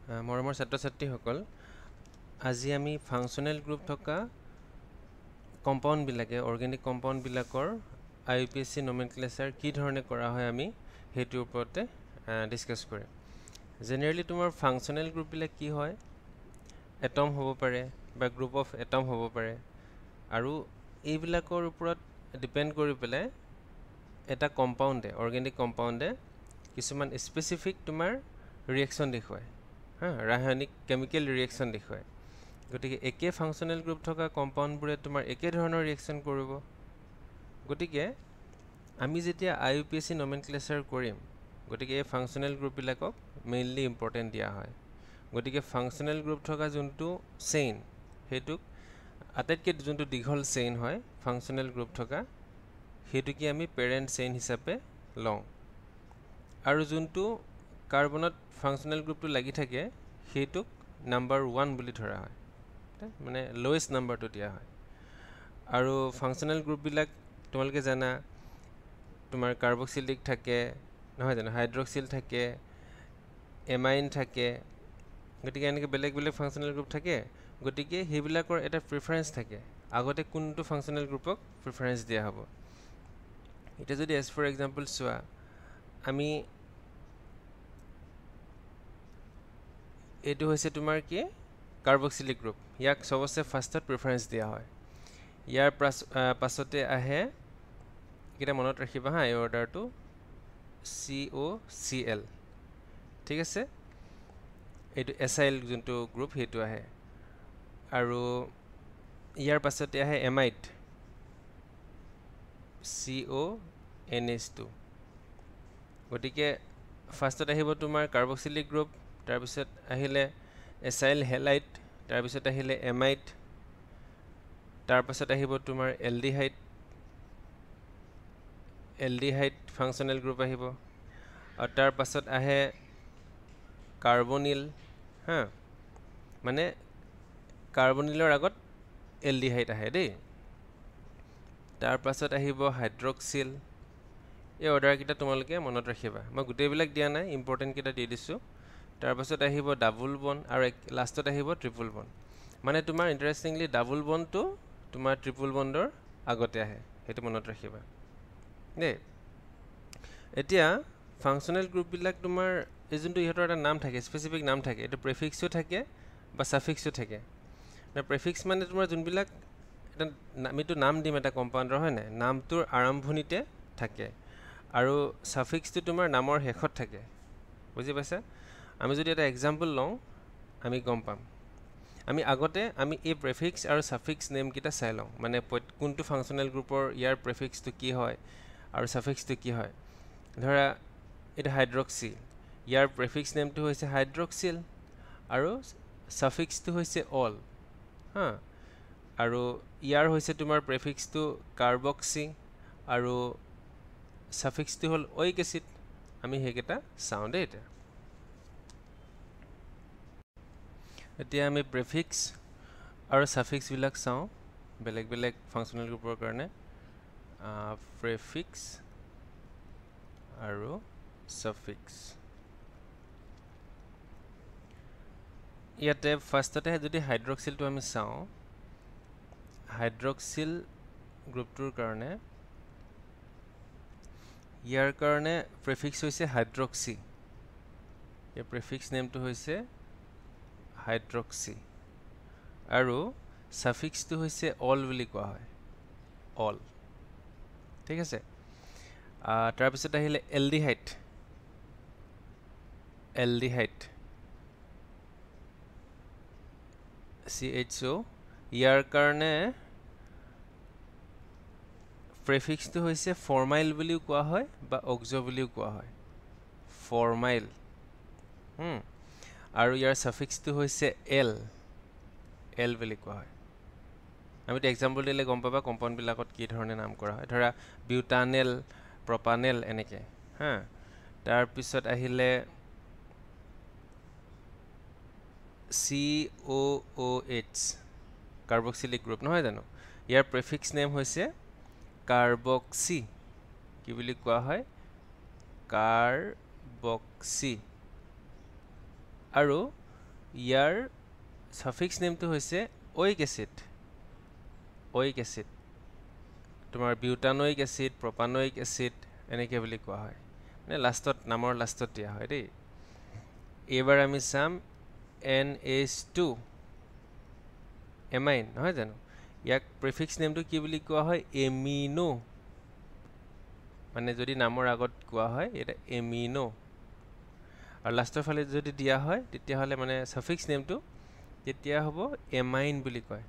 মৰমৰ ছাত্ৰ-ছাত্ৰীসকল আজি আমি ফাংচনেল গ্ৰুপ থকা কম্পাউণ্ডবিলাকে অৰ্গেনিক কম্পাউণ্ডবিলাকৰ IUPAC নমেনক্লেচাৰ কি ধৰণে কৰা হয় আমি সেইটোৰ ওপৰতে ডিছকাছ কৰিম জেনেৰেলি তোমাৰ ফাংচনেল গ্ৰুপবিলাক কি হয় এটম হ'ব পাৰে বা গ্ৰুপ অফ এটম হ'ব পাৰে আৰু এইবিলাকৰ ওপৰত ডিপেণ্ড কৰি পেলাই এটা কম্পাউণ্ডে অৰ্গেনিক কম্পাউণ্ডে কিছুমান স্পেচিফিক তোমাৰ ৰিয়েকশ্যন দেখুৱায় ৰাসায়নিক কেমিকেল ৰিয়েকশ্যন দেখুৱায় গতিকে একে ফাংচনেল গ্ৰুপ থকা কম্পাউণ্ডবোৰে তোমাৰ একে ধৰণৰ ৰিয়েকশ্যন কৰিব গতিকে আমি যেতিয়া IUPAC নমেনক্লেচাৰ কৰিম গতিকে এই ফাংচনেল গ্ৰুপবিলাকক মেইনলি ইম্পৰ্টেণ্ট দিয়া হয় গতিকে ফাংচনেল গ্ৰুপ থকা যোনটো চেইন সেইটোক আটাইতকৈ যোনটো দীঘল চেইন হয় ফাংচনেল গ্ৰুপ থকা সেইটোকে আমি পেৰেণ্ট চেইন হিচাপে লওঁ আৰু যোনটো কাৰ্বনত ফাংচনেল গ্ৰুপটো লাগি থাকে সেইটোক নাম্বাৰ 1 বুলি ধৰা হয় মানে লোৱেষ্ট নাম্বাৰটো দিয়া হয় আৰু ফাংচনেল গ্ৰুপবিলাক তোমালোকে জানা তোমাৰ কাৰ্বক্সিলিক থাকে নহয় জানো হাইড্ৰক্সিল থাকে এমাইন থাকে গতিকে এনেকৈ বেলেগ বেলেগ ফাংচনেল গ্ৰুপ থাকে গতিকে সেইবিলাকৰ এটা প্ৰিফাৰেঞ্চ থাকে আগতে কোনটো ফাংচনেল গ্ৰুপক প্ৰিফাৰেঞ্চ দিয়া হ'ব এতিয়া যদি এজ ফৰ এক্সাম্পল চোৱা আমি এইটো হৈছে তোমাৰ কি কাৰ্বক্সিলিক গ্ৰুপ ইয়াক সবচে ফাৰ্ষ্টত প্ৰিফাৰেঞ্চ দিয়া হয় ইয়াৰ পাছতে আহে এইকেইটা মনত ৰাখিবা হা এই অৰ্ডাৰটো COCl ঠিক আছে এইটো এছাইল যোনটো গ্ৰুপ সেইটো আহে আৰু ইয়াৰ পাছতে আহে এমাইড CONH2 গতিকে ফাৰ্ষ্টত আহিব তোমাৰ কাৰ্বক্সিলিক গ্ৰুপ তাৰপিছত আহিলে এছাইল হেলাইড তাৰপিছত আহিলে এমাইড তাৰপাছত আহিব তোমাৰ এলডিহাইড ফাংচনেল গ্ৰুপ আহিব আৰু তাৰ পাছত আহে কাৰ্বনিল মানে কাৰ্বনিলৰ আগত এলডিহাইড আহে দেই তাৰ পাছত আহিব হাইড্ৰক্সিল এই অৰ্ডাৰকেইটা তোমালোকে মনত ৰাখিবা মই গোটেইবিলাক দিয়া নাই ইম্পৰ্টেণ্ট কেইটা দি দিছোঁ তাৰপাছত আহিব ডাবল বন আৰু লাষ্টত আহিব ট্ৰিপল বন মানে তোমাৰ ইণ্টাৰেষ্টিংলি ডাবল বনটো তোমাৰ ট্ৰিপল বণ্ডৰ আগতে আহে সেইটো মনত ৰাখিবা দেই এতিয়া ফাংচনেল গ্ৰুপবিলাক তোমাৰ এই যোনটো ইহঁতৰ এটা নাম থাকে স্পেচিফিক নাম থাকে এইটো প্ৰেফিক্সো থাকে বা ছাফিক্সো থাকে প্ৰেফিক্স মানে তোমাৰ যোনবিলাক এটা আমিতো নাম দিম এটা কম্পাউণ্ডৰ হয় নাই নামটোৰ আৰম্ভণিতে থাকে আৰু ছাফিক্সটো তোমাৰ নামৰ শেষত থাকে বুজি পাইছা আমি যদি এটা এক্সাম্পল লওঁ আমি গম পাম আমি আগতে আমি এই প্ৰেফিক্স আৰু ছাফিক্স নেমকেইটা চাই লওঁ মানে কোনটো ফাংচনেল গ্ৰুপৰ ইয়াৰ প্ৰেফিক্সটো কি হয় আৰু ছাফিক্সটো কি হয় ধৰা এইটো হাইড্ৰক্সিল ইয়াৰ প্ৰেফিক্স নেমটো হৈছে হাইড্ৰক্সিল আৰু ছাফিক্সটো হৈছে অল আৰু ইয়াৰ হৈছে তোমাৰ প্ৰেফিক্সটো কাৰ্বক্সি আৰু ছাফিক্সটো হ'ল অইক এচিড আমি সেইকেইটা চাওঁ দেই এতিয়া আমি প্ৰেফিক্স আৰু ছাফিক্সবিলাক চাওঁ বেলেগ বেলেগ ফাংচনেল গ্ৰুপৰ কাৰণে প্ৰেফিক্স আৰু ছাফিক্স ইয়াতে ফাৰ্ষ্টতে যদি হাইড্ৰক্সিলটো আমি চাওঁ হাইড্ৰক্সিল গ্ৰুপটোৰ কাৰণে ইয়াৰ কাৰণে প্ৰেফিক্স হৈছে হাইড্ৰক্সি ইয়াৰ প্ৰেফিক্স নেমটো হৈছে হাইড্ৰক্সি আৰু ছাফিক্সটো হৈছে অল বুলি কোৱা হয় অল ঠিক আছে তাৰপিছত আহিলে এলডিহাইড CHO ইয়াৰ কাৰণে প্ৰেফিক্সটো হৈছে ফৰ্মাইল বুলিও কোৱা হয় বা অক্সো বুলিও কোৱা হয় ফৰ্মাইল আৰু ইয়াৰ ছাফিক্সটো হৈছে এল বুলি কোৱা হয় আমিতো এক্সাম্পল দিলে গম পাবা কম্পাউণ্ডবিলাকত কি ধৰণে নাম কৰা হয় ধৰা বিউটানেল প্ৰপানেল এনেকৈ তাৰপিছত আহিলে COOH কাৰ্বক্সিলিক গ্ৰুপ নহয় জানো ইয়াৰ প্ৰেফিক্স নেম হৈছে কাৰ্বক্সি কি বুলি কোৱা হয় কাৰ্বক্সি আৰু ইয়াৰ সাফিক্স নেমটো হৈছে ওইক এসিড তোমাৰ বিউটানোইক এসিড প্ৰপানোইক এসিড এনেকৈ বুলি কোৱা হয় মানে লাষ্টত নামৰ লাষ্টত দিয়া হয় দেই এবাৰ আমি চাম NH2 এমাইন নহয় জানো ইয়াক প্ৰিফিক্স নেমটো কি বুলি কোৱা হয় এমিনো মানে যদি নামৰ আগত কোৱা হয় এটা এমিনো আৰু লাষ্টৰ ফালে যদি দিয়া হয় তেতিয়া হলে মানে সাফিক্স নেমটো তেতিয়া হ'ব এমাইন বুলি কয়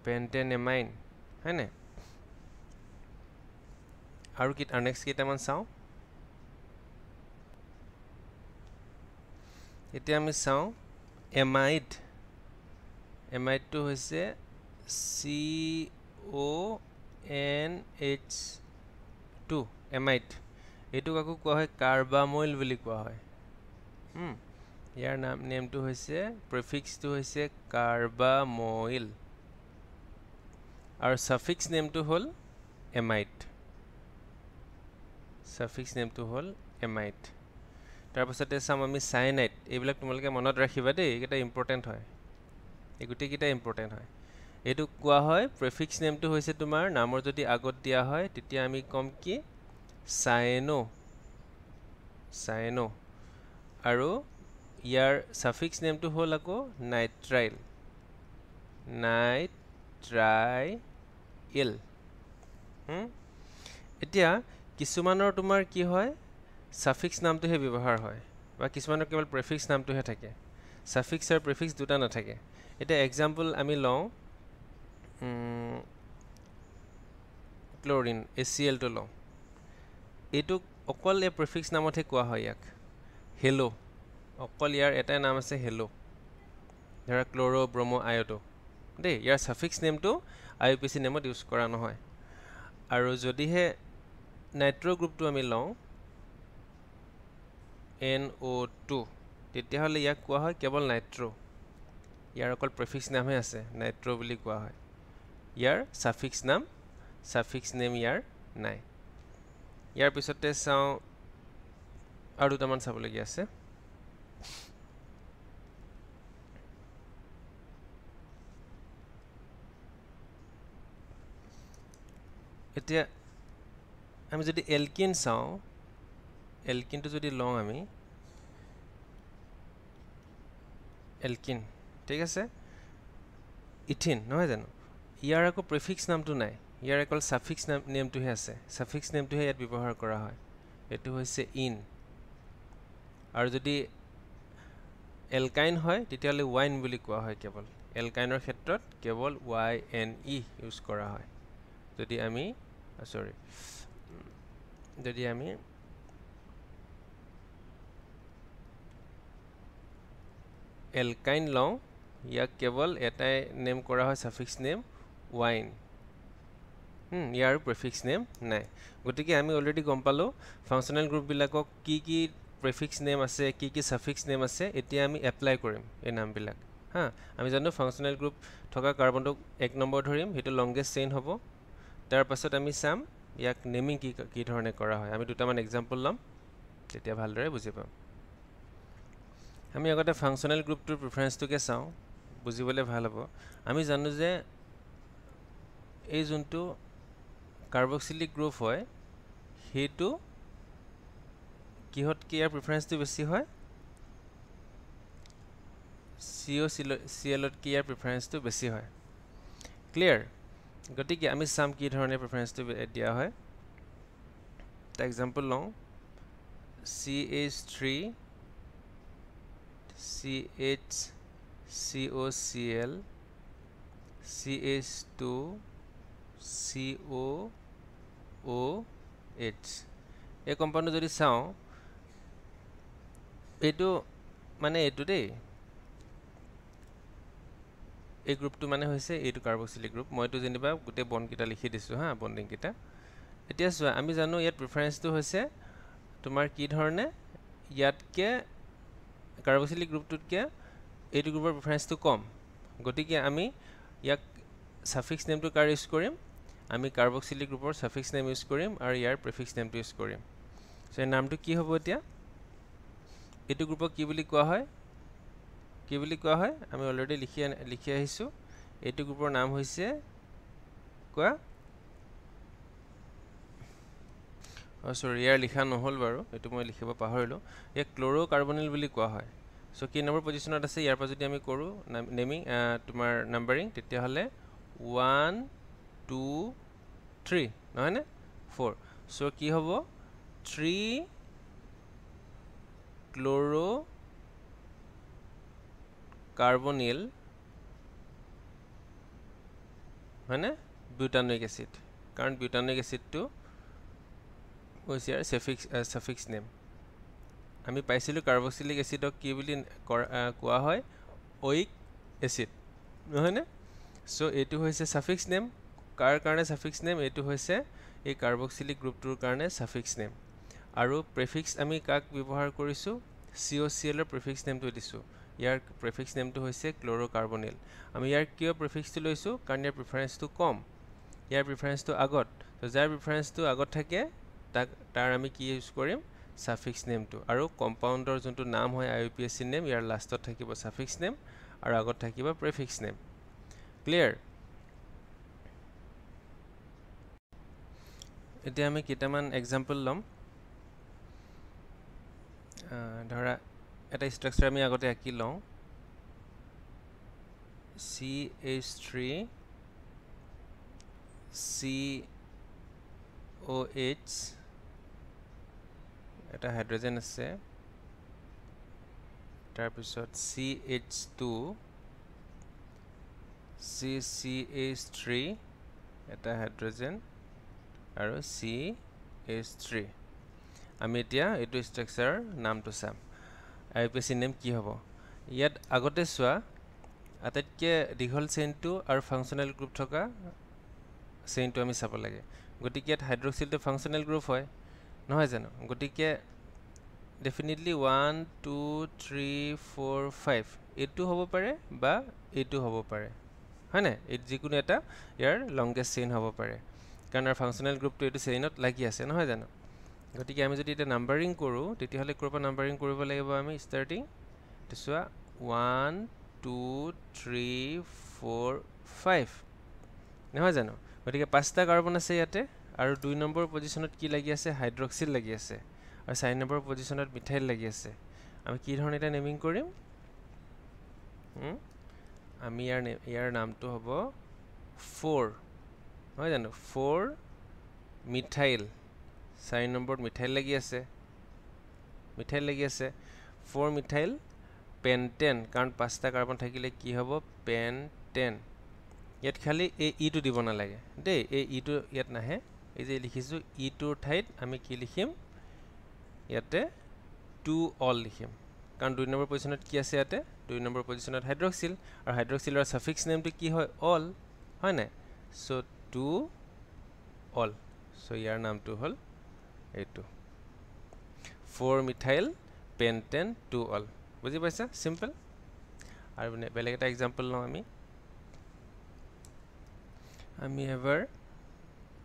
পেন্টেনেমাইন হয়নে আৰু কি নেক্সট কেইটামান চাওঁ এতিয়া আমি চাওঁ এমাইডটো হৈছে CONH2 এমাইড এইটোক আকৌ কোৱা হয় কাৰ্বামইল বুলি কোৱা হয় ইয়াৰ নেমটো হৈছে প্ৰিফিক্সটো হৈছে কাৰ্বামইল আৰু সাফিক্স নেমটো হ'ল এমাইড তাৰ পাছতে চাম আমি সাইনাইড এইবিলাক তোমালোকে মনত ৰাখিবা দেই এটা ইম্পৰ্টেন্ট হয় এই গুটেকিটা ইম্পৰ্টেন্ট হয় এইটো কোৱা হয় প্ৰিফিক্স নেমটো হৈছে তোমাৰ নামৰ যদি আগত দিয়া হয় তেতিয়া আমি কম কি সাইনো আৰু ইয়াৰ সাফিক্স নেমটো হ'ল আকৌ নাইট্ৰাইল এতিয়া কিছুমানৰ তোমাৰ কি হয় সাফিক্স নামটোহে ব্যৱহাৰ হয় বা কিছুমানৰ কেৱল প্ৰিফিক্স নামটোহে থাকে সাফিক্স আৰু প্ৰিফিক্স দুটা নাথাকে এটা এক্সাম্পল আমি লওঁ ক্লোৰিন HCl টো লওঁ এইটো অকল এই প্ৰিফিক্স নামতহে কোৱা হয় ইয়াক হেলো অকল ইয়াৰ এটাই নাম আছে হেলো ধৰা ক্লোৰো ব্ৰমো আয়ডো দেই ইয়াৰ সাফিক্স নেমটো IUPAC নেমত ইউজ কৰা নহয় আৰু যদিহে নাইট্ৰো গ্ৰুপটো আমি লওঁ NO2 তেতিয়াহ'লে ইয়াক কোৱা হয় কেৱল নাইট্ৰো ইয়াৰ অকল প্ৰিফিক্স নামহে আছে নাইট্ৰো বুলি কোৱা হয় ইয়াৰ সাফিক্স নেম ইয়াৰ নাই ইয়াৰ পিছতে চাওঁ আৰু দুটামান চাবলগীয়া আছে এতিয়া আমি যদি এলকিন চাওঁ এলকিনটো যদি লওঁ আমি এলকিন ঠিক আছে ইথিন নহয় জানো ইয়াৰ আকৌ প্ৰিফিক্স নামটো নাই ইয়াৰ অকল সাফিক্স নেমটোহে আছে সাফিক্স নেমটোহে ইয়াত ব্যৱহাৰ কৰা হয় এটো হৈছে ইন আৰু যদি এলকাইন হয় তেতিয়াহ'লে ওয়াইন বুলি কোৱা হয় কেৱল এলকাইনৰ ক্ষেত্ৰত কেৱল YNE ইউজ কৰা হয় যদি আমি এলকাইন লওঁ ইয়াক কেৱল এটাই নেম কৰা হয় সাফিক্স নেম ওয়াইন ইয়াৰ প্ৰিফিক্স নেম নাই গতিকে আমি অলৰেডি গম পালো ফাংচনেল গ্ৰুপ বিলাকক কি প্ৰিফিক্স নেম আছে কি সাফিক্স নেম আছে এতিয়া আমি এপ্লাই কৰিম এই নামবিলাক আমি জানো ফাংচনেল গ্ৰুপ থকা কাৰ্বনটোক 1 নম্বৰ ধৰিম হেতু লংগেষ্ট চেইন হ'ব তাৰ পাছত আমি চাম ইয়াক নেমিং কি ধৰণে কৰা হয় আমি দুটামান এক্সাম্পল লম তেতিয়া ভালদৰে বুজি পাম আমি আগতে ফাংচনেল গ্ৰুপটোৰ প্ৰিফাৰেন্সটোকে চাওঁ বুজিবলৈ ভাল হ'ব আমি জানো যে এই যোনটো কাৰ্বক্সিলিক গ্ৰুপ হয় হেতু কিহত কি ইয়াৰ প্ৰিফাৰেন্সটো বেছি হয় COCl ত কি ইয়াৰ প্ৰিফাৰেন্সটো বেছি হয় ক্লিয়াৰ গতিকে আমি চাম কি ধৰণে প্ৰিফাৰেন্সটো দিয়া হয় এটা এক্সাম্পল লওঁ CH3 CHCOCl CH2 COOH এই কম্পাউণ্ডটো যদি চাওঁ এইটো মানে এইটো দেই এই গ্ৰুপটো মানে হৈছে এইটো কাৰ্বক্সিলিক গ্ৰুপ মইতো যেনিবা গোটেই বন্ড কিটা লিখি দিছো বন্ডিং কিটা এতিয়া চোৱা আমি জানো ইয়াত প্ৰিফাৰেন্সটো হৈছে তোমাৰ কি ধৰণে ইয়াতকে কাৰ্বক্সিলিক গ্ৰুপটোতকে এইটো গ্ৰুপৰ প্ৰিফাৰেন্সটো কম গতিকে আমি ইয়াক সাফিক্স নেমটো কাৰ ইউজ কৰিম আমি কাৰ্বক্সিলিক গ্ৰুপৰ সাফিক্স নেম ইউজ কৰিম আৰু ইয়াৰ প্ৰিফিক্স নেমটো ইউজ কৰিম সো এই নামটো কি হ'ব এতিয়া এইটো গ্ৰুপক কি বুলি কোৱা হয় আমি অলৰেডি লিখি আহিছো এইটো গ্ৰুপৰ নাম হৈছে কোৱা সৰি ইয়াৰ লিখা নহল বাৰু এটো মই লিখিব পাহৰিলো এই ক্লোৰোকাৰ্বনিল বুলি কোৱা হয় সো কি নম্বৰ পজিশনত আছে ইয়াৰ পৰা যদি আমি কৰো নেমিং তোমাৰ নাম্বাৰিং তেতিয়া হলে 1 2 3 নহয় নে 4 সো কি হ'ব 3 ক্লোৰোকাৰ্বনিল মানে বিউটানিক এসিড কাৰণ বিউটানিক এসিডটো হৈছে ইয়াৰ সাফিক্স নেম আমি পাইছিলো কাৰ্বক্সিলিক এসিডক কি বুলি কোৱা হয় ওইক এসিড নহয় নে সো এটো হৈছে সাফিক্স নেম কাৰ কাৰণে সাফিক্স নেম এটো হৈছে এই কাৰ্বক্সিলিক গ্ৰুপটোৰ কাৰণে সাফিক্স নেম আৰু প্ৰিফিক্স আমি কাক ব্যৱহাৰ কৰিছো COCl ৰ প্ৰিফিক্স নেমটো দিছো ইয়াৰ প্ৰিফিক্স নেমটো হৈছে ক্লোৰোকাৰ্বনিল আমি ইয়াৰ কিয় প্ৰিফিক্সটো লৈছো কাৰণ ইয়াৰ প্ৰিফাৰেন্সটো কম ইয়াৰ প্ৰিফাৰেন্সটো আগত তো যাৰ প্ৰিফাৰেন্সটো আগত থাকে তাৰ আমি কি ইউজ কৰিম সাফিক্স নেমটো আৰু কম্পাউণ্ডৰ যোনটো নাম হয় IUPAC নেম ইয়াৰ লাষ্টত থাকিব সাফিক্স নেম আৰু আগত থাকিব প্ৰিফিক্স নেম ক্লিয়াৰ এতিয়া আমি কেইটামান এক্সাম্পল লম ধৰা এটা স্ট্ৰাকচাৰ আমি আগতে আঁকি লওঁ CH3 COH এটা হাইড্ৰোজেন আছে তাৰ পিছত CH2 CCH3 এটা হাইড্ৰোজেন আৰু CH3 আমি এতিয়া এইটো স্ট্ৰাকচাৰ নামটো চাম IUPAC নেম কি হ'ব ইয়াত আগতে চোৱা আটাইতকৈ দীঘল চেইনটো আৰু ফাংচনেল গ্ৰুপ থকা চেইনটো আমি চাব লাগে গতিকে ইয়াত হাইড্ৰক্সিলটো ফাংচনেল গ্ৰুপ হয় নহয় জানো গতিকে ডেফিনেটলি 1 2 3 4 5 এইটো হ'ব পাৰে বা এইটো হ'ব পাৰে হয় না এই যিকোনো এটা ইয়াৰ লংগেষ্ট চেইন হ'ব পাৰে কাৰণ our ফাংচনেল গ্ৰুপটো এইটো চেইনত লাগি আছে নহয় জানো গতিকে আমি যদি এটা নাম্বাৰিং কৰো তেতিয়াহলে কৰপা নাম্বাৰিং কৰিব লাগিব আমি স্টাৰ্টিং তেছোৱা 1 2 3 4 5 নহয় জানো গতিকে পাঁচটা কাৰ্বন আছে ইয়াতে আৰু 2 নম্বৰ পজিশনত কি লাগি আছে হাইড্ৰক্সিল লাগি আছে আৰু 4 নম্বৰ পজিশনত মিথাইল লাগি আছে আমি কি ধৰণে এটা নেমিং কৰিম আমি ইয়াৰ নামটো হ'ব 4 হয় জানো 4 মিথাইল 4 নম্বৰত মিথাইল লাগি আছে 4 মিথাইল পেন্টেন কাৰণ পাঁচটা কাৰ্বন থাকিলে কি হ'ব পেন্টেন ইয়াত খালি এই ইটো দিব না লাগে দে এই ইটো ইয়াত নাহে এই যে লিখিছো ইটোৰ ঠাইত আমি কি লিখিম ইয়াতে 2 অল লিখিম কাৰণ 2 নম্বৰ পজিশনত কি আছে ইয়াতে 2 নম্বৰ পজিশনত হাইড্ৰক্সিল আৰু হাইড্ৰক্সিলৰ সাফিক্স নেমটো কি হয় অল হয় না সো 2 অল সো ইয়াৰ নামটো হল এইটো 4 মিথাইল পেন্টেন 2 অল বুজি পাইছা সিম্পল আৰু বেলেগ এটা এক্সাম্পল লওঁ আমি এবাৰ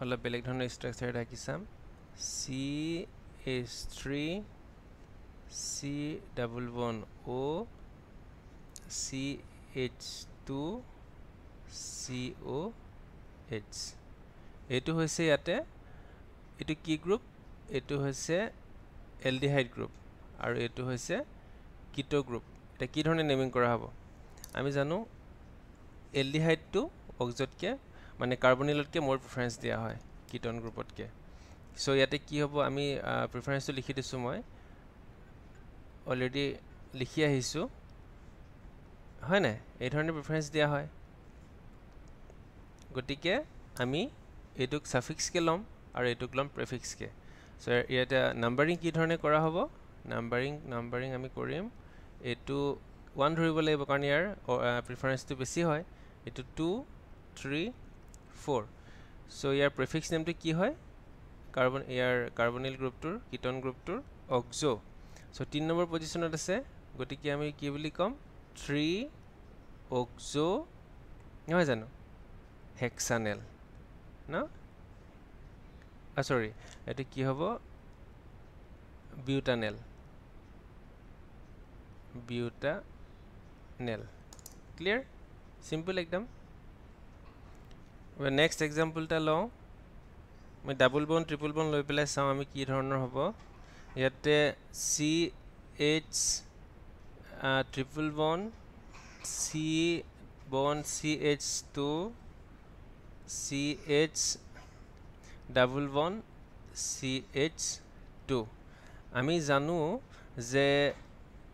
অলপ বেলেগ ধৰণৰ ষ্ট্ৰাকচাৰ এটা আঁকি চাম CH3 C11O CH2 COH এইটো হৈছে ইয়াতে এইটো কি গ্ৰুপ এইটো হৈছে এলডিহাইড গ্ৰুপ আৰু এইটো হৈছে কিটো গ্ৰুপ এটা কি ধৰণে নেমিং কৰা হ'ব আমি জানো এলডিহাইডটো অক্সজতকে মানে কাৰ্বনিলতকে মোৰ প্ৰিফাৰেন্স দিয়া হয় কিটোন গ্ৰুপতকে সো ইয়াতে কি হ'ব আমি প্ৰিফাৰেন্সটো লিখি দিছো মই অলৰেডি লিখি আহিছো হয় না এই ধৰণে প্ৰিফাৰেন্স দিয়া হয় গতিকে আমি এইটোক সাফিক্স কে লম আৰু এইটোক লম প্ৰিফিক্স কে সো ইয়াতে নাম্বাৰিং কি ধৰণে কৰা হ'ব নাম্বাৰিং আমি কৰিম এইটো 1 ধৰিব লাগিব কাৰণ ইয়াৰ প্ৰিফাৰেন্সটো বেছি হয় এইটো 2 3 4 সো ইয়াৰ প্ৰিফিক্স নেমটো কি হয় কাৰ্বনিল গ্ৰুপটোৰ কিটোন গ্ৰুপটোৰ অক্সো সো 3 নম্বৰ পজিশনত আছে গতিকে আমি কি বুলি কম 3 অক্সো নহয় জানো হেক্সানেল না সৰি এটো কি হ'ব butanal butanal. Clear? Simple ekdom. Next example ta lo মই ডাবল বন্ড ট্রিপল বন্ড লৈ পেলাই চাও আমি কি ধৰণৰ হ'ব ইয়াতে CH triple bond C bond CH2 CH double bond CH2 আমি জানো যে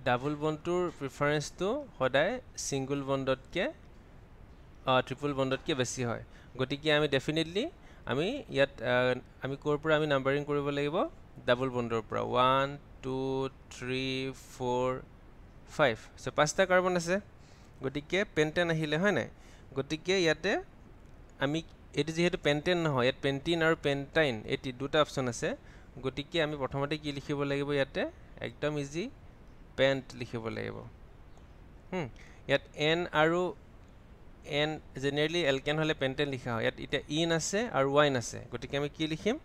ডাবল বন্ডৰ প্ৰিফাৰেন্সটো সদায় সিঙ্গল বন্ডতকে ট্ৰিপল বন্ডতকে বেছি হয় গতিকে আমি ডেফিনেটলি আমি ইয়াত আমি কোৰ পৰা আমি নাম্বাৰিং কৰিব লাগিব ডাবল বন্ডৰ পৰা 1 2 3 4 5 সো পাঁচটা কাৰ্বন আছে গতিকে পেন্টেন আহিলে হয় নাই গতিকে ইয়াতে আমি এটি যেহেতু পেন্টেন নহয় ইয়াত পেন্টিন আৰু পেন্টাইন এটি দুটা অপচন আছে গতিকে আমি প্ৰথমতে কি লিখিব লাগিব ইয়াতে একদম ইজি পেন্ট লিখিব লাগিব ইয়াত n আৰু n জেনাৰেলি এলকেন হলে পেন্টেন লিখা হয় ইয়াত এটা ইন আছে আৰু ওয়াইন আছে গতিকে আমি কি লিখিম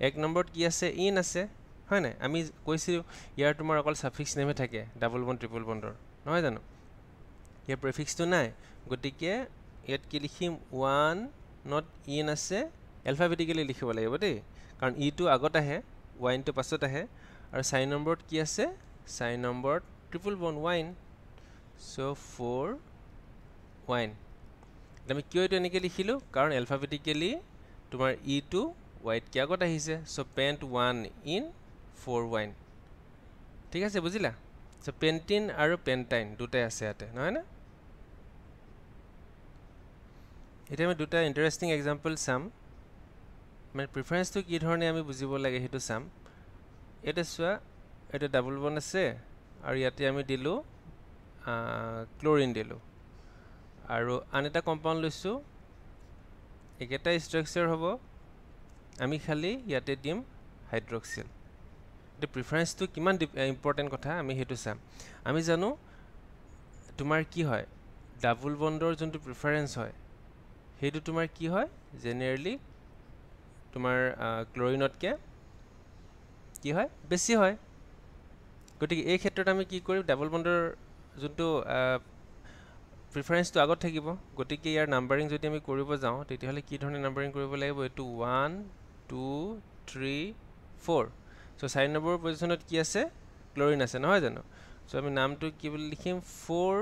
এক নম্বৰত কি আছে ইন আছে হয় নাই আমি কৈছিল ইয়াৰ তোমাৰ অকল সাফিক্স নেমে থাকে ডাবল বন্ড ট্ৰিপল বন্ডৰ নহয় জানো ইয়াৰ প্ৰিফিক্সটো নাই গতিকে ইয়াত কি লিখিম 1 নট ইন আছে এলফাবেটিক্যালি লিখিব লাগিব দেই কাৰণ ই টো আগত আহে ওয়াইন টো পাছত আহে আৰু সাইন নম্বৰত কি আছে সাইন নম্বৰত triple bond wine so 4 wine আমি কিয় এটো এনেকে লিখিলো কাৰণ এলফাবেটিক্যালি তোমাৰ ই টো ওয়াইট কি আগত আহিছে সো পেন্ট 1 ইন 4 ওয়াইন ঠিক আছে বুজিলা সো পেন্টিন আৰু পেন্টাইন দুটাই আছে ইয়াতে নহয় না এটা আমি দুটা ইন্টাৰেস্টিং এক্সাম্পল সাম মানে প্ৰিফাৰেন্স টো কি ধৰণে আমি বুজিব লাগে হেতু সাম এটা সোৱা এটা ডাবল বন্ড আছে আৰু ইয়াতে আমি দিলো ক্লোৰিন দিলো আৰু আন এটা কম্পাউন্ড লৈছো একেটা স্ট্ৰাকচাৰ হ'ব আমি খালি ইয়াতে দিম হাইড্ৰক্সিল the preference to কিমান ইম্পৰ্টেন্ট কথা আমি হেতু চাম আমি জানো তোমাৰ কি হয় ডাবল বন্ডৰ যোনটো প্ৰিফাৰেন্স হয় হেতু তোমাৰ কি হয় জেনাৰেলি তোমাৰ ক্লোৰিনতকে কি হয় বেছি হয় গতিকে এই ক্ষেত্ৰত আমি কি কৰিম ডাবল বন্ডৰ যোনটো প্ৰিফাৰেন্স তো আগত থাকিব গতিকে ইয়াৰ নাম্বাৰিং যদি আমি কৰিব যাও তেতিয়াহলে কি ধৰণে নাম্বাৰিং কৰিব লাগিব এটো 1 2 3 4 সো সাইন নম্বৰ পজিশনত কি আছে ক্লোৰিন আছে নহয় জানো সো আমি নামটো কি বুলি লিখিম 4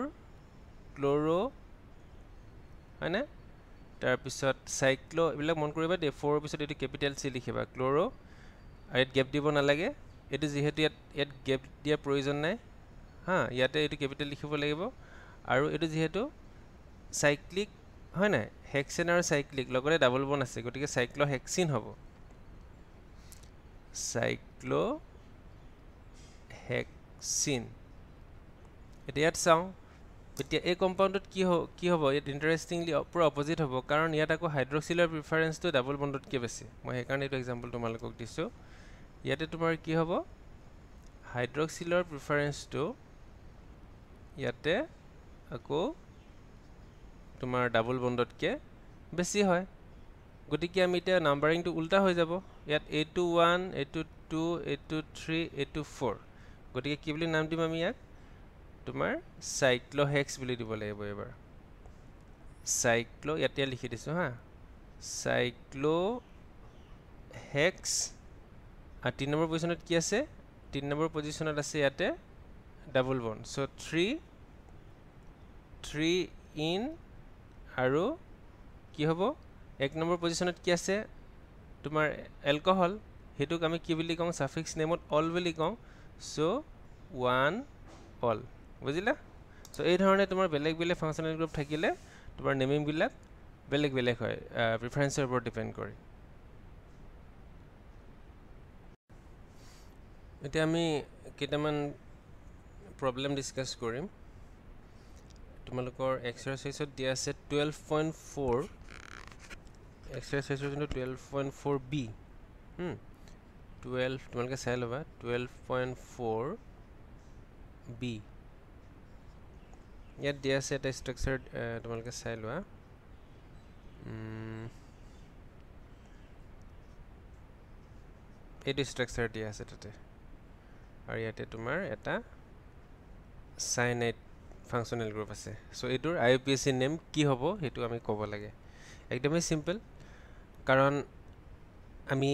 ক্লোৰো হয়নে তাৰ পিছত সাইক্লো এবিলাক মন কৰিবা দে 4 পিছত এটো ক্যাপিটাল সি লিখিবা ক্লোৰো আৰু গেপ দিব নালাগে এটো যেহেতু ইয়াত গেপ দিয়া প্ৰয়োজন নাই হা ইয়াতে এটো ক্যাপিটাল লিখিব লাগিব আৰু এটো যেহেতু সাইক্লিক হয় না হেক্সেন আৰু সাইক্লিক লগতে ডাবল বন্ড আছে গতিকে সাইক্লোহেক্সিন হ'ব সাইক্লোহেক্সিন এটা ইয়াত চাও এতিয়া এই কম্পাউণ্ডত কি হ'ব ইট ইন্টারেস্টিংলি পুৰা অপোজিট হ'ব কাৰণ ইয়াত আকৌ হাইড্ৰক্সিলৰ প্ৰিফাৰেন্সটো ডাবল বন্ডতকে বেছি মই এই কাৰণে এইটো এক্সাম্পল তোমালোকক দিছো ইয়াতে তোমাৰ কি হ'ব হাইড্ৰক্সিলৰ প্ৰিফাৰেন্সটো ইয়াতে আকৌ তোমাৰ ডাবল বন্ডতকে বেছি হয় গতিকে আমি এটা নাম্বাৰিংটো উল্টা হৈ যাব ইয়াত a21 a22 a23 a24 গতিকে কি বুলি নাম দিম আমি ইয়াক তোমাৰ সাইক্লোহেক্স বুলি দিব লাগিব এবাৰ সাইক্লো ইয়াতে লিখি দিছো হা সাইক্লোহেক্স আৰু 3 নম্বৰ পজিশনত কি আছে 3 নম্বৰ পজিশনত আছে ইয়াতে ডাবল বন্ড সো 3 ইন আৰু কি হ'ব এক নম্বৰ পজিশনত কি আছে তোমাৰ এলকহল হেতুক আমি কি বুলি কওঁ সাফিক্স নেমত অল বুলি কওঁ সো 1 অল বুজিলা সো এই ধৰণে তোমাৰ বেলেগ বেলেগ ফাংচনেল গ্ৰুপ থাকিলে তোমাৰ নেমিং বিলাক বেলেগ বেলেগ হয় প্ৰিফাৰেন্সৰ ওপৰত ডিপেন্ড কৰি এতিয়া আমি কেইটামান প্ৰবলেম ডিসকাস কৰিম তোমালোকৰ এক্সাৰসাইজত দিয়া আছে 12.4 এক্সাৰসাইজৰ 12.4b 12 তোমালোকে চাই লবা 12.4b ইয়াত দিয়া আছে এটা ষ্ট্ৰাকচাৰ তোমালোকে চাই লোৱা এইটো ষ্ট্ৰাকচাৰ দিয়া আছে তাতে আৰু ইয়াতে তোমাৰ এটা cyanide functional group আছে সো এটোৰ IUPAC নেম কি হ'ব হেতু আমি ক'ব লাগে একদমই সিম্পল কাৰণ আমি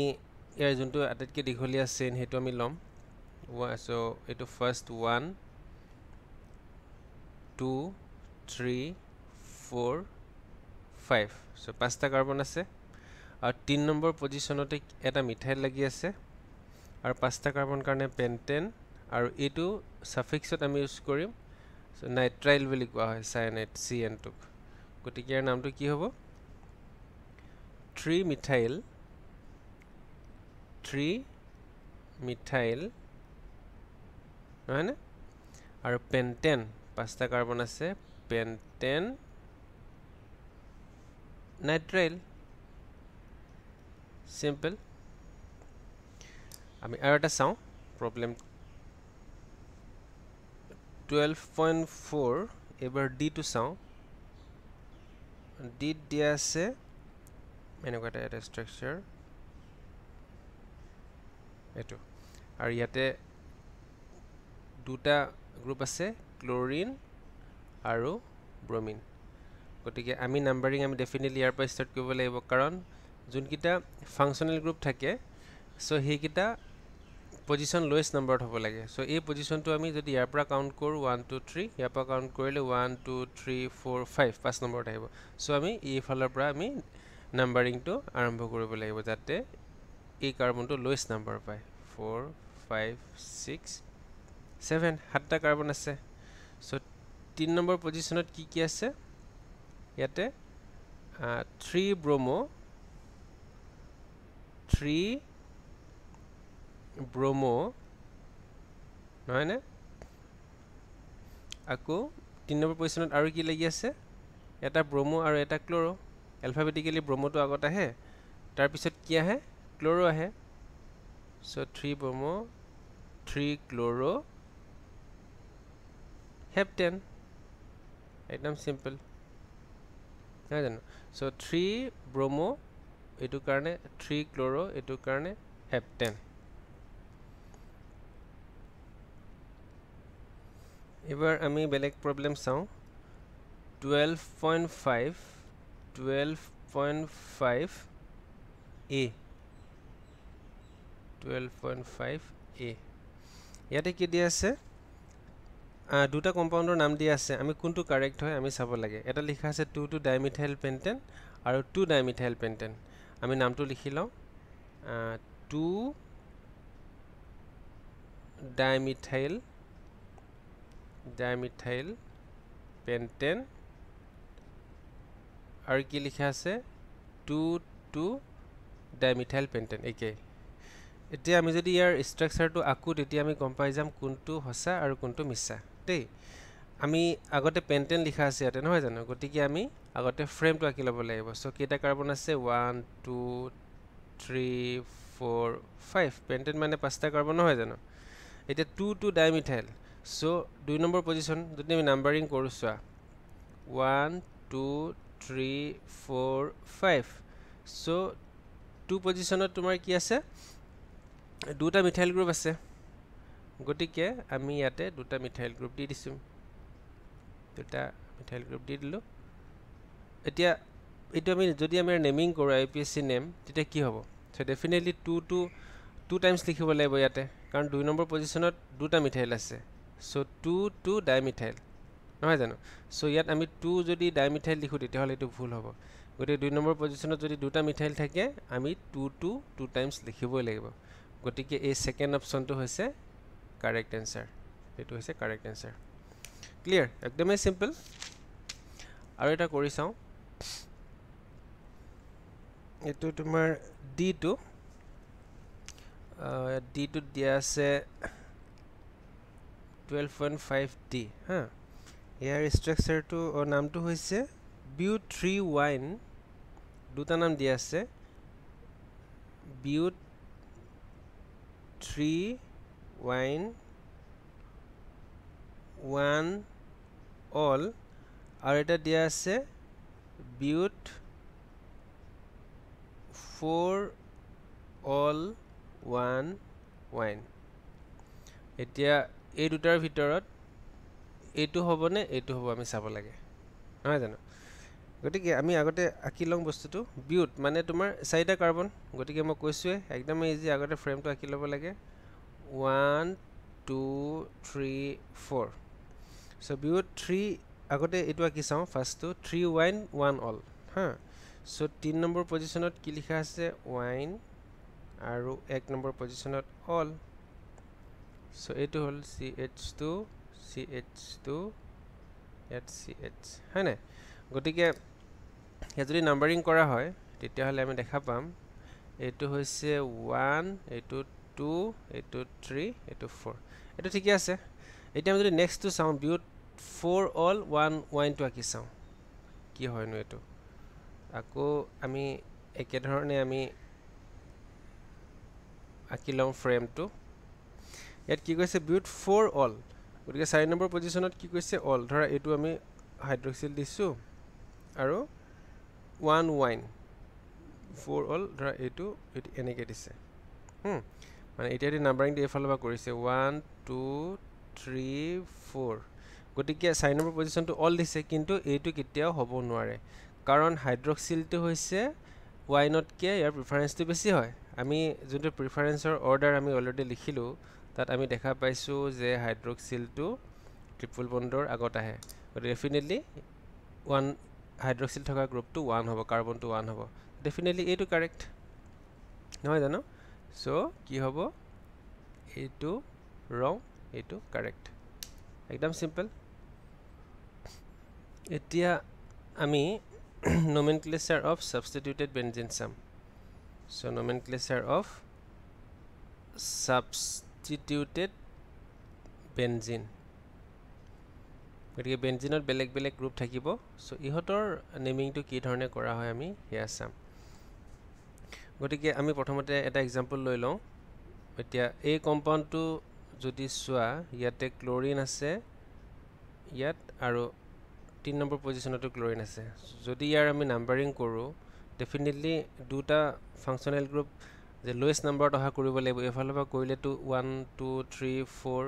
ইয়াৰ যোনটো আটাইতকৈ দীঘলীয়া চেইন হেতু আমি লম সো এটো ফাৰ্স্ট 1 2 3 4 5 সো পাঁচটা কাৰ্বন আছে আৰু 3 নম্বৰ পজিশনতে এটা মিথাইল লাগি আছে আৰু পাঁচটা কাৰ্বন কাৰণে পেন্টেন আৰু এটো সাফিক্সত আমি ইউজ কৰিম সো নাইট্ৰাইল বুলি কোৱা হয় সায়ানাইড CN টুক গতিকে ইয়াৰ নামটো কি হ'ব 3 মিথাইল নহয়নে আৰু পেন্টেন পাঁচটা কাৰ্বন আছে পেন্টেন নাইট্ৰাইল সিম্পল আমি আৰু এটা চাওঁ প্ৰবলেম 12.4 এবাৰ D টু চাওঁ D দিয়া আছে এনেকুৱা এটা স্ট্ৰাকচাৰ এটো আৰু ইয়াতে দুটা গ্ৰুপ আছে ক্লোৰিন আৰু ব্ৰোমিন গতিকে আমি নাম্বাৰিং আমি ডেফিনেটলি ইয়াৰ পৰা ষ্টাৰ্ট কৰিব লাগিব কাৰণ যোনকিটা ফাংচনেল গ্ৰুপ থাকে সো হেকিটা পজিশন লোয়েষ্ট নাম্বাৰত হ'ব লাগে সো এই পজিশনটো আমি যদি ইয়াৰ পৰা কাউন্ট কৰো 1 2 3 ইয়াৰ পৰা কাউন্ট কৰিলে 1 2 3 4 5 পাঁচ নম্বৰত আহিব সো আমি এই ফালৰ পৰা আমি নাম্বাৰিংটো আৰম্ভ কৰিব লাগিব যাতে এই কাৰ্বনটো লোয়েষ্ট নাম্বাৰ পায় 4 5 6 7 সাতটা কাৰ্বন আছে সো 3 নম্বৰ পজিশনত কি আছে ইয়াতে 3 ব্ৰোমো নহয় নে আকৌ 3 নম্বৰ পজিশনত আৰু কি লাগি আছে এটা ব্ৰোমো আৰু এটা ক্লোৰো এলফাবেটিক্যালি ব্ৰোমোটো আগত আহে তাৰ পিছত কি আহে ক্লোৰো আহে সো 3 ব্ৰোমো 3 ক্লোৰো হেপ্টেন একদম সিম্পল নহয় জানো সো 3 ব্ৰোমো এটো কাৰণে 3 ক্লোৰো এটো কাৰণে হেপ্টেন এবাৰ আমি বেলেগ প্ৰবলেম চাওঁ 12.5 A 12.5 A ইয়াতে কি দিয়া আছে দুটা কম্পাউন্ডৰ নাম দিয়া আছে আমি কোনটো কাৰেক্ট হয় আমি চাব লাগে এটা লিখা আছে 2 ডাইমিথাইল পেন্টেন আৰু 2 ডাইমিথাইল পেন্টেন আমি নামটো লিখি লওঁ 2 ডাইমিথাইল পেন্টেন আৰু কি লিখা আছে 2 ডাইমিথাইল পেন্টেন একে এতিয়া আমি যদি ইয়াৰ ষ্ট্ৰাকচাৰটো আকু তেতিয়া আমি গম পাই যাম কোনটো হসা আৰু কোনটো মিছা দেই আমি আগতে পেন্টেন লিখা আছে ইয়াতে নহয় জানো গতিকে আমি আগতে ফ্ৰেমটো আকি ল'ব লাগিব সো কেটা কাৰ্বন আছে 1 2 3 4 5 পেন্টেন মানে পাঁচটা কাৰ্বন নহয় জানো এতিয়া 2 ডাইমিথাইল সো 2 নম্বৰ পজিশন যদি আমি নাম্বাৰিং কৰো সোৱা 1 2 3 4 5 সো 2 পজিশনত তোমাৰ কি আছে দুটা মিথাইল গ্ৰুপ আছে গতিকে আমি ইয়াতে দুটা মিথাইল গ্ৰুপ দি দিছো দুটা মিথাইল গ্ৰুপ দি দিলো এতিয়া এটো আমি যদি আমি নেমিং কৰো IUPAC নেম তেতিয়া কি হ'ব সো ডেফিনেটলি 2 টাইমছ লিখিব লাগিব ইয়াতে কাৰণ 2 নম্বৰ পজিশনত দুটা মিথাইল আছে সো 2 ডাইমিথাইল নহয় জানো সো ইয়াত আমি 2 যদি ডাইমিথাইল লিখো তেতিয়া হলে এটো ভুল হ'ব গতিকে 2 নম্বৰ পজিশনত যদি দুটা মিথাইল থাকে আমি 2 টাইমছ লিখিবই লাগিব গতিকে এই সেকেন্ড অপশনটো হৈছে কারেক্ট आंसर এটো হৈছে কারেক্ট आंसर ক্লিয়ার একদমই সিম্পল আৰু এটা কৰি চাও এটো তোমাৰ D2 দিয়া আছে 12.5D হা ইয়াৰ ষ্ট্ৰাকচাৰটো ও নামটো হৈছে বিউট 3 ওয়াইন দুটা নাম দিয়া আছে বিউট 3 wine 1 all আৰু এটা দিয়া আছে বিউট 4 all 1 wine এতিয়া এই দুটাৰ ভিতৰত এইটো হ'বনে এইটো হ'ব আমি চাব লাগে নহয় জানো গতিকে আমি আগতে আঁকি লওঁ বস্তুটো বিউট মানে তোমাৰ 4টা কাৰ্বন গতিকে মই কৈছোৱে একদম ইজি আগতে ফ্ৰেমটো আঁকি ল'ব লাগে 1 2 3 4 সো বিউট 3 আগতে এইটো আঁকি চাওঁ ফাৰ্ষ্টটো 3 ওয়াইন 1 অল হা সো 3 নম্বৰ পজিশনত কি লিখা আছে ওয়াইন আৰু 1 নম্বৰ পজিশনত অল সো এইটো হল CH2 CH2 at CH হয় না গতিকে যদি নাম্বাৰিং কৰা হয় তেতিয়া হলে আমি দেখা পাম এইটো হৈছে 1 এইটো 2 এইটো 3 এইটো 4 এইটো ঠিকই আছে এতিয়া আমি যদি নেক্সট টু চাওঁ বিউট 4 অল 1 ওয়াইন টু আঁকি চাওঁ কি হয়নো এইটো আকৌ আমি একে ধৰণে আমি আঁকি লওঁ ফ্ৰেমটো ইয়াত কি কৈছে বিউট 4 অল গতিকে 4 নম্বৰ পজিশনত কি কৈছে অল ধৰা এইটো আমি হাইড্ৰক্সিল দিছো আৰু 1 ওয়াইন 4 অল ধৰা এইটো এনেকে দিছে মানে এতিয়া দি নাম্বাৰিং দি এফালৰ পৰা কৰিছে 1 2 3 4 গতিকে 4 নম্বৰ পজিশনটো অল দিছে কিন্তু এইটো কেতিয়াও হ'ব নোৱাৰে কাৰণ হাইড্ৰক্সিলটো হৈছে ওয়াইনতকে ইয়াৰ প্ৰিফাৰেন্সটো বেছি হয় আমি যোনটো প্ৰিফাৰেন্সৰ অৰ্ডাৰ আমি অলৰেডি লিখিলো তাত আমি দেখা পাইছো যে হাইড্ৰক্সিলটো ট্ৰিপল বন্ডৰ আগত আহে ডেফিনেটলি 1 হাইড্ৰক্সিল থকা গ্ৰুপটো 1 হ'ব কাৰ্বনটো 1 হ'ব ডেফিনেটলি এইটো কাৰেক্ট নহয় জানো সো কি হ'ব এইটো ৰং এইটো কাৰেক্ট একদম সিম্পল এতিয়া আমি nomenclature of substituted benzene sum so nomenclature of substituted benzene গতিকে বেনজিনত বেলেগ বেলেগ গ্ৰুপ থাকিব সো ইহতৰ নেমিংটো কি ধৰণে কৰা হয় আমি হেয়া চাম গতিকে আমি প্ৰথমতে এটা এক্সাম্পল লৈ লওঁ এতিয়া এই কম্পাউণ্ডটো যদি চোৱা ইয়াতে ক্লোৰিন আছে ইয়াত আৰু 3 নম্বৰ পজিশনতো ক্লোৰিন আছে যদি ইয়াৰ আমি নাম্বাৰিং কৰো ডেফিনেটলি দুটা ফাংশনাল গ্ৰুপ যে লোয়েষ্ট নাম্বাৰত অহা কৰিব লাগিব এফালৰ পৰা কৰিলে তো 1 2 3 4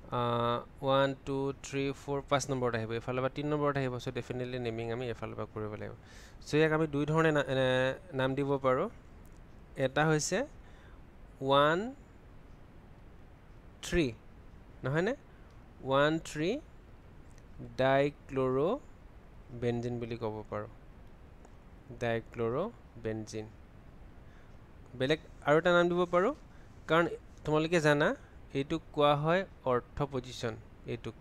1 2 3 4 5 নম্বৰত আহিব এফালৰ পৰা 3 নম্বৰত আহিব সো ডেফিনেটলি নেমিং আমি এফালৰ পৰা কৰিব লাগিব সো ইয়াক আমি দুই ধৰণে নাম দিব পাৰো এটা হৈছে 1 3 নহয়নে 1 3 ডাইক্লোৰো বেনজিন বুলি ক'ব পাৰো ডাইক্লোৰো বেনজিন বেলেগ আৰু এটা নাম দিব পাৰো কাৰণ তোমালোকে জানা এইটো কোৱা হয় অৰ্থ পজিশন এইটুক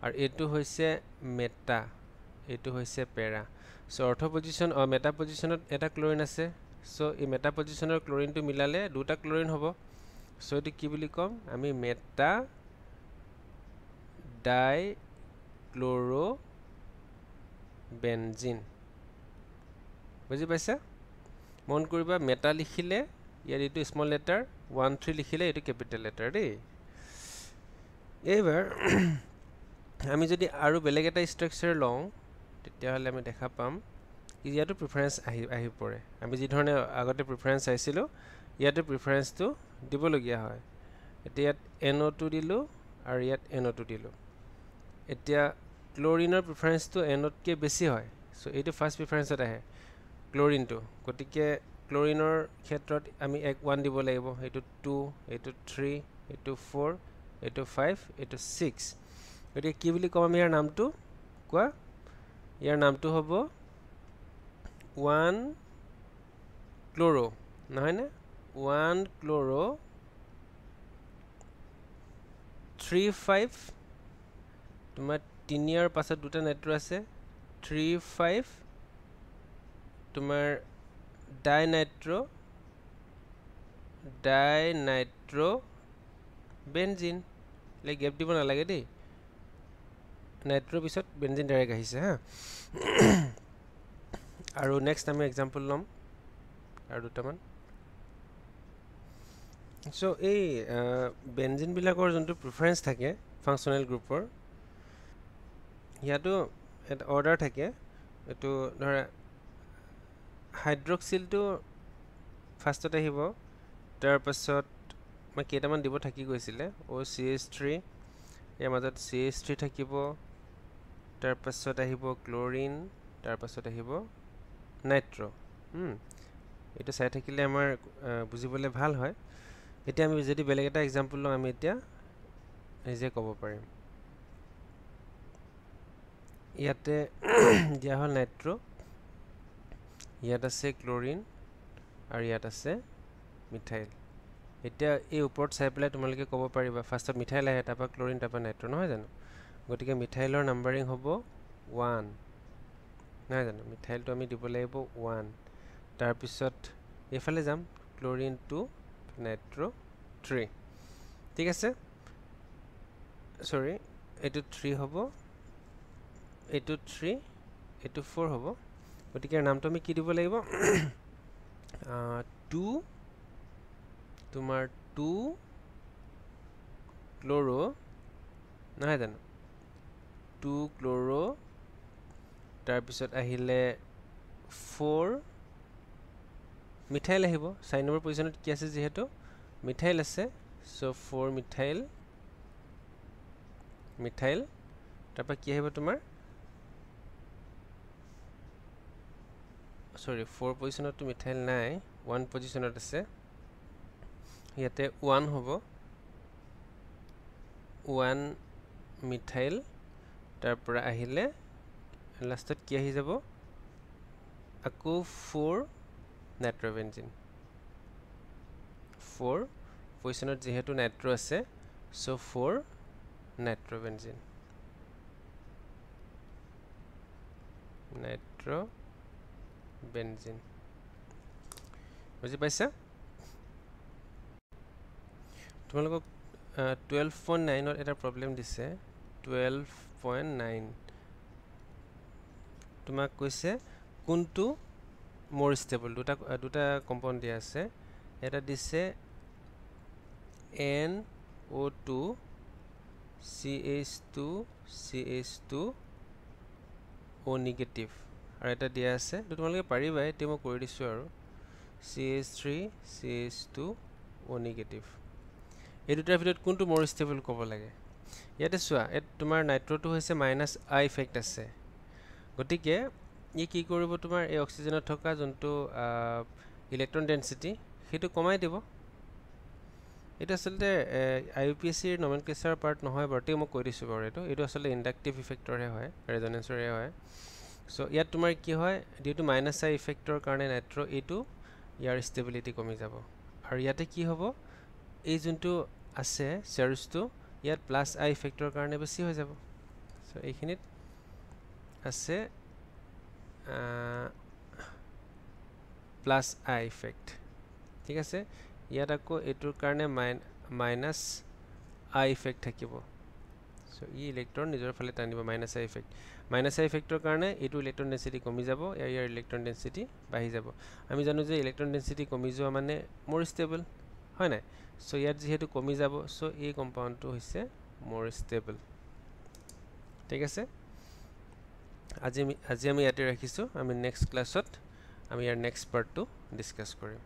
আৰু এইটো হৈছে মেটা এইটো হৈছে পেৰা সো অৰ্থ পজিশন মেটা পজিশনত এটা ক্লোৰিন আছে সো এই মেটা পজিশনৰ ক্লোৰিনটো মিলালে দুটা ক্লোৰিন হ'ব সো এটো কি বুলি কম আমি মেটা ডাই ক্লোৰো বেনজিন বুজি পাইছা মন কৰিবা মেটা লিখিলে ইয়াৰ এটো স্মল লেটাৰ 1 3 লিখিলে এটো ক্যাপিটাল লেটাৰ দেই এবাৰ আমি যদি আৰু বেলেগ এটা স্ট্ৰাকচাৰ লওঁ তেতিয়া হলে আমি দেখা পাম ইয়াটো প্ৰিফাৰেন্স আহি পৰে আমি যি ধৰণে আগতে প্ৰিফাৰেন্স চাইছিলো ইয়াতে প্ৰিফাৰেন্সটো দিব লগিয়া হয় এতিয়া NO2 দিলো আৰু ইয়াত NO2 দিলো এতিয়া ক্লোৰিনৰ প্ৰিফাৰেন্সটো NOতকে বেছি হয় সো এইটো ফাৰ্স্ট প্ৰিফাৰেন্সত আহে ক্লোৰিনটো গতিকে ক্লোৰিনৰ ক্ষেত্ৰত আমি 1 দিব লাগিব এইটো 2 এইটো 3 এইটো 4 এইটো 5 এইটো 6 গতিকে কি বুলি কম আমি ইয়াৰ নামটো কোৱা ইয়াৰ নামটো হ'ব 1 ক্লোৰো নহয়নে 1 ক্লোৰো 3 5 তোমাৰ 3 ইয়াৰ পাছত দুটা নাইট্ৰো আছে 3 5 তোমাৰ ডাইনাইট্ৰো বেনজিন লে গেপ দিব নালাগে দেই নাইট্ৰো পিছত বেনজিন ডাইৰেক্ট আহিছে হা আৰু নেক্সট আমি এক্সাম্পল লম আৰু দুটামান সো এই বেনজিন বিলাকৰ যোনটো প্ৰিফাৰেন্স থাকে ফাংশনাল গ্ৰুপৰ ইয়াতো এটা অৰ্ডাৰ থাকে এটো ধৰা হাইড্ৰক্সিলটো ফাৰ্ষ্টত আহিব তাৰ পাছত মই কেইটামান দিব থাকি গৈছিলে OCH3 ইয়াৰ মাজত CH3 থাকিব তাৰ পাছত আহিব ক্লোৰিন তাৰ পাছত আহিব নাইট্ৰ এইটো চাই থাকিলে আমাৰ বুজিবলৈ ভাল হয় এতিয়া আমি যদি বেলেগ এটা এক্সাম্পল লওঁ আমি এতিয়া নিজে ক'ব পাৰিম ইয়াতে দিয়া হ'ল নাইট্ৰ ইয়াত আছে ক্লোৰিন আৰু ইয়াত আছে মিথাইল এতিয়া এই ওপৰত চাই পেলাই তোমালোকে ক'ব পাৰিবা ফাৰ্ষ্টত মিথাইল আহে তাৰপৰা ক্লোৰিন তাৰপৰা নাইট্ৰ নহয় জানো গতিকে মিথাইলৰ নাম্বাৰিং হ'ব 1 নহয় জানো মিথাইলটো আমি দিব লাগিব 1 তাৰপিছত এইফালে যাম ক্লোৰিন 2 নাইট্ৰ 3 ঠিক আছে সৰি এইটো 3 হ'ব এইটো 3 এইটো 4 হ'ব গতিকে নামটো আমি কি দিব লাগিব 2 তোমাৰ 2 ক্লোৰো নহয় জানো 2 ক্লোৰো তাৰপিছত আহিলে 4 মিথাইল আহিব 4 নম্বৰ পজিশ্যনত কি আছে যিহেতু মিথাইল আছে সো 4 মিথাইল তাৰপৰা কি আহিব তোমাৰ সৰি 4 পজিশ্যনত তো মিথাইল নাই 1 পজিশ্যনত আছে ইয়াতে 1 হ'ব 1 মিথাইল তাৰ পৰা আহিলে লাষ্টত কি আহি যাব আকৌ 4 নাইট্ৰ'বেনজিন 4 পজিশ্যনত যেহেতু নাইট্ৰ আছে সো 4 নাইট্ৰ'বেনজিন বুজি পাইছা তোমালোকক 12.9 ত এটা প্ৰবলেম দিছে 12.9 তোমাক কৈছে কোনটো মোৰ ষ্টেবল দুটা কম্পাউণ্ড দিয়া আছে এটা দিছে NO2 CH2 CH2 O negative আৰু এটা দিয়া আছে তোমালোকে পাৰিবা এতিয়া মই কৰি দিছোঁ আৰু CH3 CH2 O নিগেটিভ এই দুটাৰ ভিতৰত কোনটো মোৰ ষ্টেবল ক'ব লাগে ইয়াতে চোৱা তোমাৰ নাইট্ৰটো হৈছে -I ইফেক্ট আছে গতিকে ই কি কৰিব তোমাৰ এই অক্সিজেনত থকা যোনটো ইলেক্ট্ৰন ডেন্সিটি সেইটো কমাই দিব এটা আসলে IUPAC এৰ নমেনক্লেচাৰ পাৰ্ট নহয় বৰতে মই কৈ দিছোঁ বাৰু এইটো আসলে ইন্ডাকটিভ ইফেক্টৰহে হয় ৰেজনেন্সৰহে হয় সো ইয়াত তোমাৰ কি হয় ডিউ টু -I ইফেক্টৰ কাৰণে নাইট্ৰ এইটো ইয়াৰ ষ্টেবিলিটি কমি যাব আৰু ইয়াতে কি হ'ব এই যোনটো আছে চাৰ্জটো ইয়াত +I ইফেক্টৰ কাৰণে বেছি হৈ যাব সো এইখিনিত আছে +I ইফেক্ট ঠিক আছে ইয়াত আকৌ এটোৰ কাৰণে -I ইফেক্ট থাকিব সো ই ইলেক্ট্ৰন নিজৰ ফালে টানিব -I ইফেক্ট -I ইফেক্টৰ কাৰণে এটো ইলেক্ট্ৰন ডেন্সিটি কমি যাব ইয়াৰ ইলেক্ট্ৰন ডেন্সিটি বাঢ়ি যাব আমি জানো যে ইলেক্ট্ৰন ডেন্সিটি কমি যোৱা মানে মোৰ ষ্টেবল হয় নাই সো ইয়াত যেহেতু কমি যাব সো এই কম্পাউণ্ডটো হৈছে মোৰ ষ্টেবল ঠিক আছে আজি আমি ইয়াতে ৰাখিছোঁ আমি নেক্সট ক্লাছত আমি ইয়াৰ নেক্সট পাৰ্টটো ডিসকাস কৰিম